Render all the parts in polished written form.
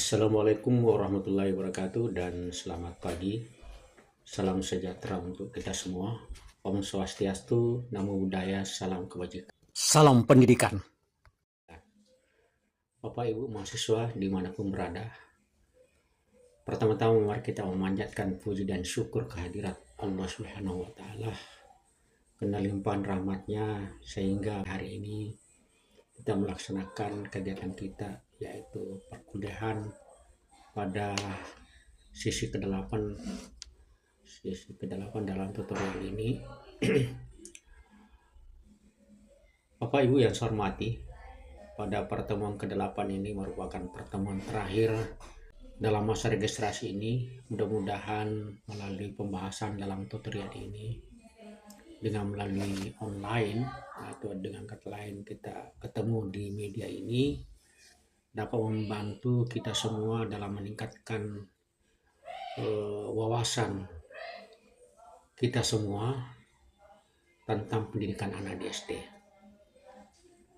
Assalamualaikum warahmatullahi wabarakatuh dan selamat pagi. Salam sejahtera untuk kita semua. Om Swastiastu, Namo Buddhaya, salam kebajikan. Salam pendidikan. Bapak Ibu mahasiswa dimanapun berada, pertama-tama mari kita memanjatkan puji dan syukur kehadirat Allah Subhanahu wa Ta'ala, karena limpahan rahmatnya sehingga hari ini kita melaksanakan kegiatan kita, yaitu perkuliahan pada sisi ke-8 dalam tutorial ini. Bapak Ibu yang saya hormati, pada pertemuan ke-8 ini merupakan pertemuan terakhir dalam masa registrasi ini. Mudah-mudahan melalui pembahasan dalam tutorial ini dengan melalui online atau dengan kata lain kita ketemu di media ini dapat membantu kita semua dalam meningkatkan wawasan kita semua tentang pendidikan anak di SD.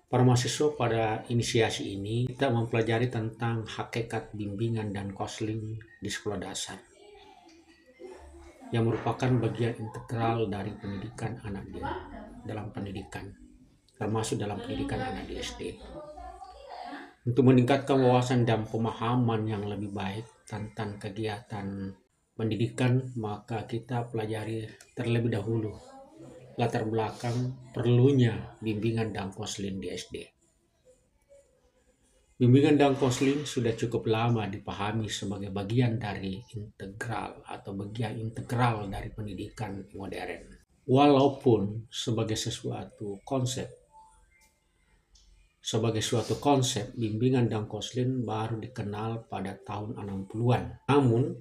Para mahasiswa, pada inisiasi ini kita mempelajari tentang hakikat bimbingan dan konseling di sekolah dasar, yang merupakan bagian integral dari pendidikan anak dalam pendidikan, termasuk dalam pendidikan anak di SD. Untuk meningkatkan wawasan dan pemahaman yang lebih baik tentang kegiatan pendidikan, maka kita pelajari terlebih dahulu latar belakang perlunya bimbingan dan konseling di SD. Bimbingan dan konseling sudah cukup lama dipahami sebagai bagian dari integral dari pendidikan modern. Walaupun sebagai suatu konsep, bimbingan dan konseling baru dikenal pada tahun 60-an. Namun,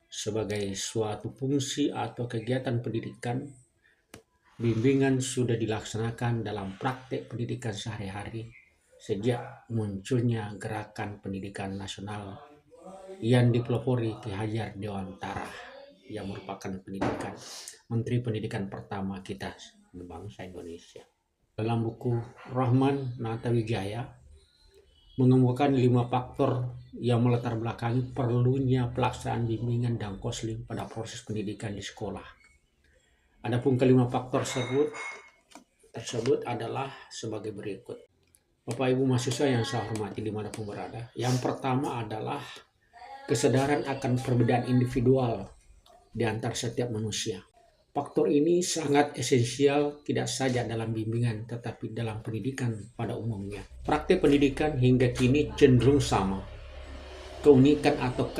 sebagai suatu fungsi atau kegiatan pendidikan, bimbingan sudah dilaksanakan dalam praktek pendidikan sehari-hari sejak munculnya gerakan pendidikan nasional yang dipelopori Ki Hajar Dewantara, yang merupakan Menteri Pendidikan pertama kita bangsa Indonesia. Dalam buku Rahman Natawijaya mengemukakan 5 faktor yang melatar belakangi perlunya pelaksanaan bimbingan dan konseling pada proses pendidikan di sekolah. Adapun kelima faktor tersebut adalah sebagai berikut. Bapak Ibu mahasiswa yang saya hormati dimanapun berada, yang pertama adalah kesadaran akan perbedaan individual di antara setiap manusia. Faktor ini sangat esensial tidak saja dalam bimbingan tetapi dalam pendidikan pada umumnya. Praktik pendidikan hingga kini cenderung sama. Keunikan atau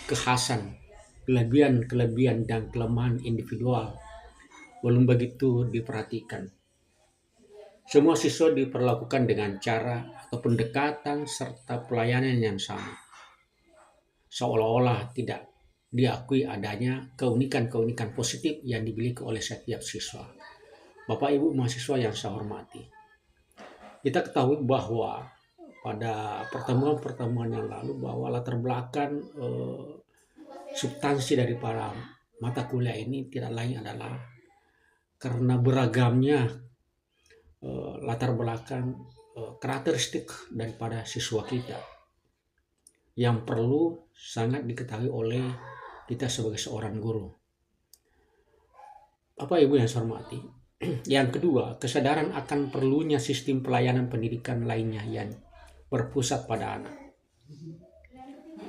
kekhasan, kelebihan dan kelemahan individual belum begitu diperhatikan. Semua siswa diperlakukan dengan cara atau pendekatan serta pelayanan yang sama, seolah-olah tidak diakui adanya keunikan positif yang dimiliki oleh setiap siswa. Bapak Ibu mahasiswa yang saya hormati, kita ketahui bahwa pada pertemuan yang lalu bahwa latar belakang substansi dari para mata kuliah ini tidak lain adalah karena beragamnya latar belakang karakteristik daripada siswa kita yang perlu sangat diketahui oleh kita sebagai seorang guru. Bapak Ibu yang saya hormati, yang kedua, kesadaran akan perlunya sistem pelayanan pendidikan lainnya yang berpusat pada anak.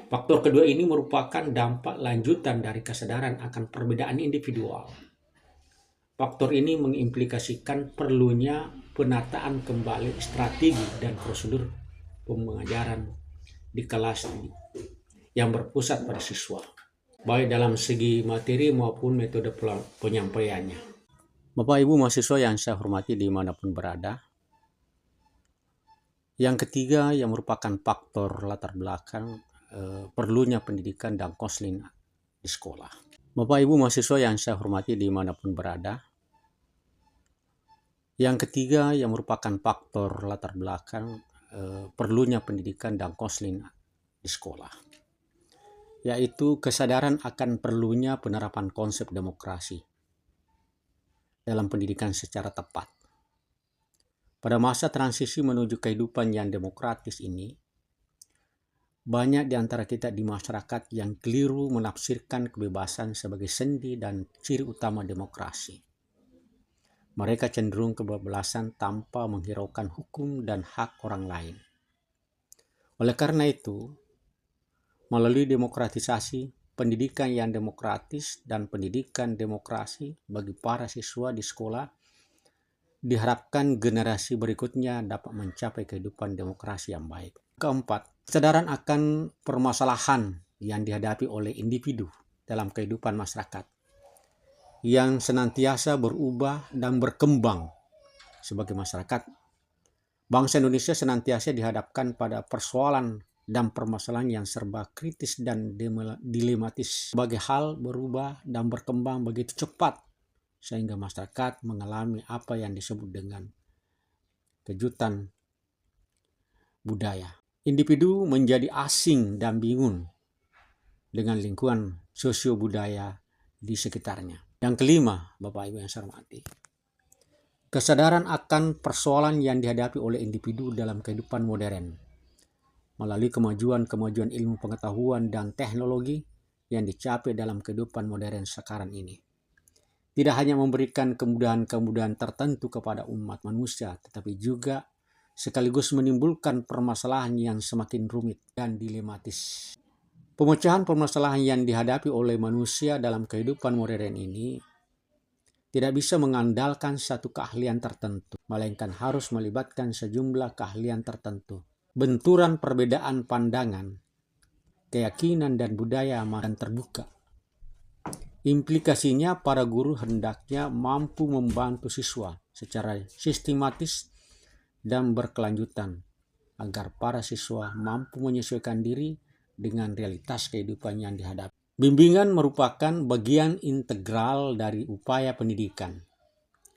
Faktor kedua ini merupakan dampak lanjutan dari kesadaran akan perbedaan individual. Faktor ini mengimplikasikan perlunya penataan kembali strategi dan prosedur pengajaran di kelas yang berpusat pada siswa, baik dalam segi materi maupun metode penyampaiannya. Bapak Ibu mahasiswa yang saya hormati dimanapun berada, yang ketiga yang merupakan faktor latar belakang perlunya pendidikan dan konseling di sekolah. Bapak Ibu mahasiswa yang saya hormati dimanapun berada, yang ketiga yang merupakan faktor latar belakang perlunya pendidikan dan konseling di sekolah, yaitu kesadaran akan perlunya penerapan konsep demokrasi dalam pendidikan secara tepat. Pada masa transisi menuju kehidupan yang demokratis ini, Banyak di antara kita di masyarakat yang keliru menafsirkan kebebasan sebagai sendi dan ciri utama demokrasi. Mereka cenderung kebablasan tanpa menghiraukan hukum dan hak orang lain. Oleh karena itu, melalui demokratisasi, pendidikan yang demokratis, dan pendidikan demokrasi bagi para siswa di sekolah, diharapkan generasi berikutnya dapat mencapai kehidupan demokrasi yang baik. Keempat, kesadaran akan permasalahan yang dihadapi oleh individu dalam kehidupan masyarakat yang senantiasa berubah dan berkembang. Sebagai masyarakat, bangsa Indonesia senantiasa dihadapkan pada persoalan dan permasalahan yang serba kritis dan dilematis. Sebagai hal berubah dan berkembang begitu cepat sehingga masyarakat mengalami apa yang disebut dengan kejutan budaya. Individu menjadi asing dan bingung dengan lingkungan sosio-budaya di sekitarnya. Yang kelima, Bapak Ibu yang saya hormati, kesadaran akan persoalan yang dihadapi oleh individu dalam kehidupan modern melalui kemajuan ilmu pengetahuan dan teknologi yang dicapai dalam kehidupan modern sekarang ini. Tidak hanya memberikan kemudahan-kemudahan tertentu kepada umat manusia, tetapi juga sekaligus menimbulkan permasalahan yang semakin rumit dan dilematis. Pemecahan permasalahan yang dihadapi oleh manusia dalam kehidupan modern ini tidak bisa mengandalkan satu keahlian tertentu, melainkan harus melibatkan sejumlah keahlian tertentu. Benturan perbedaan pandangan, keyakinan, dan budaya akan terbuka. Implikasinya, para guru hendaknya mampu membantu siswa secara sistematis dan berkelanjutan agar para siswa mampu menyesuaikan diri dengan realitas kehidupan yang dihadapi. Bimbingan merupakan bagian integral dari upaya pendidikan.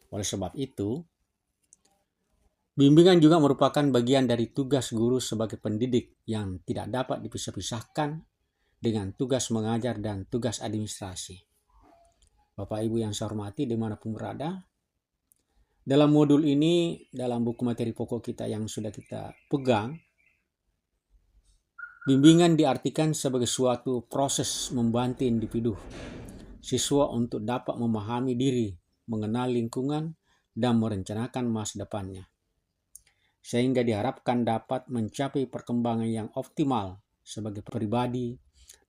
Oleh sebab itu, bimbingan juga merupakan bagian dari tugas guru sebagai pendidik yang tidak dapat dipisah-pisahkan dengan tugas mengajar dan tugas administrasi. Bapak Ibu yang saya hormati dimanapun berada, dalam modul ini, dalam buku materi pokok kita yang sudah kita pegang, bimbingan diartikan sebagai suatu proses membantu individu, siswa untuk dapat memahami diri, mengenal lingkungan, dan merencanakan masa depannya. Sehingga diharapkan dapat mencapai perkembangan yang optimal sebagai pribadi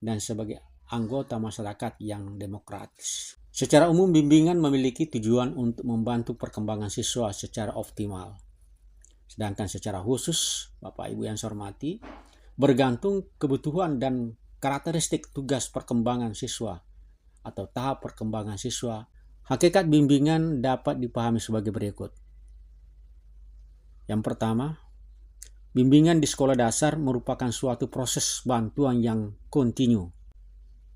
dan sebagai anggota masyarakat yang demokratis. Secara umum, bimbingan memiliki tujuan untuk membantu perkembangan siswa secara optimal. Sedangkan secara khusus, Bapak Ibu yang saya hormati, bergantung kebutuhan dan karakteristik tugas perkembangan siswa atau tahap perkembangan siswa, hakikat bimbingan dapat dipahami sebagai berikut. Yang pertama, bimbingan di sekolah dasar merupakan suatu proses bantuan yang kontinu.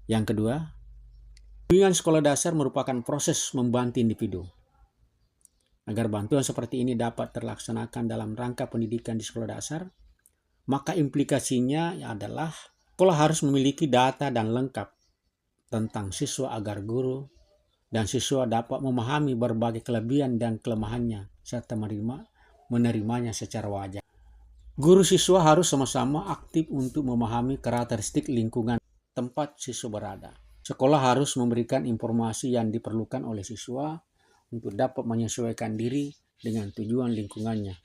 Yang kedua, bimbingan sekolah dasar merupakan proses membantu individu. Agar bantuan seperti ini dapat terlaksanakan dalam rangka pendidikan di sekolah dasar, maka implikasinya adalah sekolah harus memiliki data dan lengkap tentang siswa agar guru dan siswa dapat memahami berbagai kelebihan dan kelemahannya serta menerimanya secara wajar. Guru siswa harus sama-sama aktif untuk memahami karakteristik lingkungan tempat siswa berada. Sekolah harus memberikan informasi yang diperlukan oleh siswa untuk dapat menyesuaikan diri dengan tujuan lingkungannya,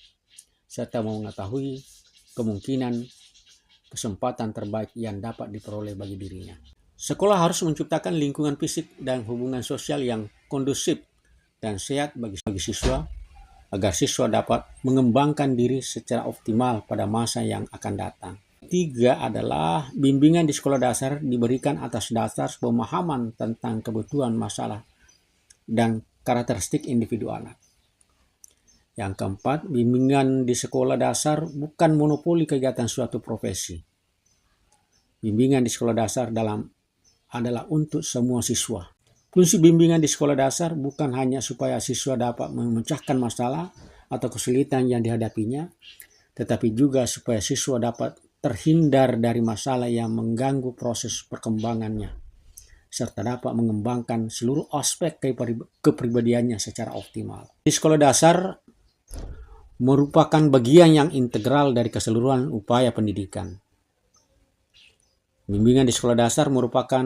serta mengetahui kemungkinan kesempatan terbaik yang dapat diperoleh bagi dirinya. Sekolah harus menciptakan lingkungan fisik dan hubungan sosial yang kondusif dan sehat bagi siswa, agar siswa dapat mengembangkan diri secara optimal pada masa yang akan datang. Tiga adalah bimbingan di sekolah dasar diberikan atas dasar pemahaman tentang kebutuhan masalah dan karakteristik individu anak. Yang keempat, bimbingan di sekolah dasar bukan monopoli kegiatan suatu profesi. Bimbingan di sekolah dasar adalah untuk semua siswa. Fungsi bimbingan di sekolah dasar bukan hanya supaya siswa dapat memecahkan masalah atau kesulitan yang dihadapinya, tetapi juga supaya siswa dapat terhindar dari masalah yang mengganggu proses perkembangannya, serta dapat mengembangkan seluruh aspek kepribadiannya secara optimal. Di sekolah dasar merupakan bagian yang integral dari keseluruhan upaya pendidikan. Bimbingan di sekolah dasar merupakan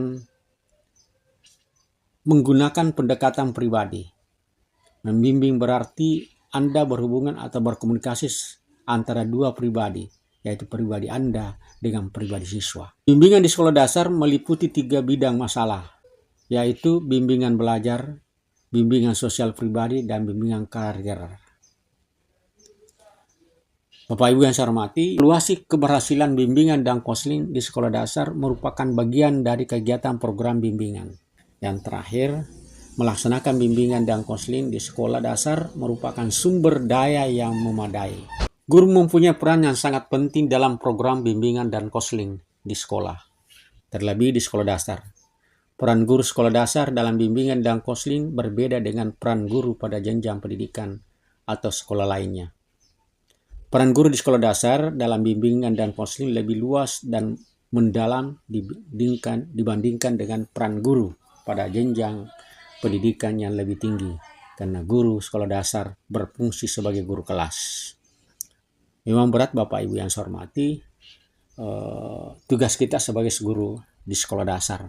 menggunakan pendekatan pribadi. Membimbing berarti Anda berhubungan atau berkomunikasi antara dua pribadi, yaitu pribadi Anda dengan pribadi siswa. Bimbingan di sekolah dasar meliputi 3 bidang masalah, yaitu bimbingan belajar, bimbingan sosial pribadi, dan bimbingan karir. Bapak Ibu yang saya hormati, evaluasi keberhasilan bimbingan dan konseling di sekolah dasar merupakan bagian dari kegiatan program bimbingan. Yang terakhir, melaksanakan bimbingan dan konseling di sekolah dasar merupakan sumber daya yang memadai. Guru mempunyai peran yang sangat penting dalam program bimbingan dan konseling di sekolah, terlebih di sekolah dasar. Peran guru sekolah dasar dalam bimbingan dan konseling berbeda dengan peran guru pada jenjang pendidikan atau sekolah lainnya. Peran guru di sekolah dasar dalam bimbingan dan konseling lebih luas dan mendalam dibandingkan dengan peran guru pada jenjang pendidikan yang lebih tinggi, karena guru sekolah dasar berfungsi sebagai guru kelas. Memang berat Bapak Ibu yang saya hormati, tugas kita sebagai guru di sekolah dasar.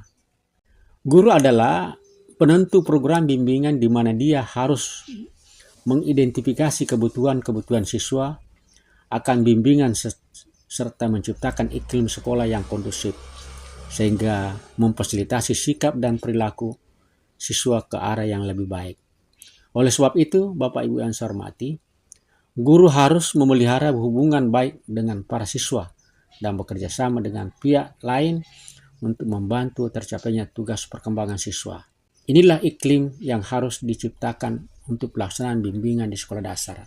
Guru adalah penentu program bimbingan di mana dia harus mengidentifikasi kebutuhan siswa akan bimbingan serta menciptakan iklim sekolah yang kondusif sehingga memfasilitasi sikap dan perilaku siswa ke arah yang lebih baik. Oleh sebab itu, Bapak Ibu yang saya hormati, guru harus memelihara hubungan baik dengan para siswa dan bekerja sama dengan pihak lain untuk membantu tercapainya tugas perkembangan siswa. Inilah iklim yang harus diciptakan untuk pelaksanaan bimbingan di sekolah dasar.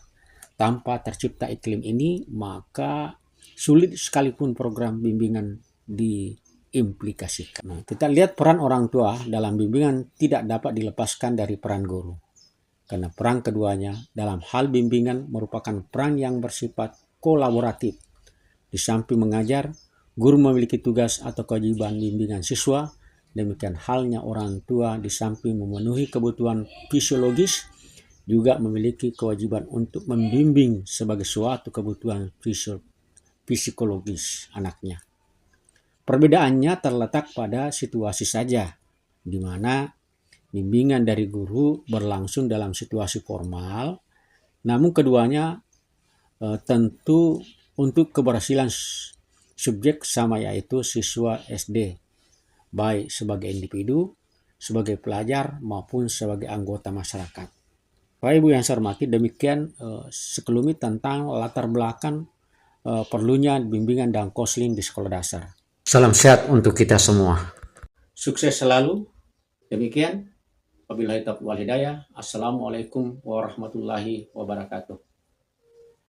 Tanpa tercipta iklim ini, maka sulit sekalipun program bimbingan diimplikasikan. Nah, kita lihat peran orang tua dalam bimbingan tidak dapat dilepaskan dari peran guru. Karena peran keduanya dalam hal bimbingan merupakan peran yang bersifat kolaboratif. Di samping mengajar, guru memiliki tugas atau kewajiban bimbingan siswa. Demikian halnya orang tua di samping memenuhi kebutuhan fisiologis, juga memiliki kewajiban untuk membimbing sebagai suatu kebutuhan psikologis anaknya. Perbedaannya terletak pada situasi saja, di mana bimbingan dari guru berlangsung dalam situasi formal, namun keduanya tentu untuk keberhasilan subjek sama, yaitu siswa SD, baik sebagai individu, sebagai pelajar, maupun sebagai anggota masyarakat. Bapak Ibu yang saya hormati, demikian sekelumit tentang latar belakang perlunya bimbingan dan konseling di sekolah dasar. Salam sehat untuk kita semua. Sukses selalu. Demikian. Wabillahi taufiq wal hidayah. Assalamualaikum warahmatullahi wabarakatuh.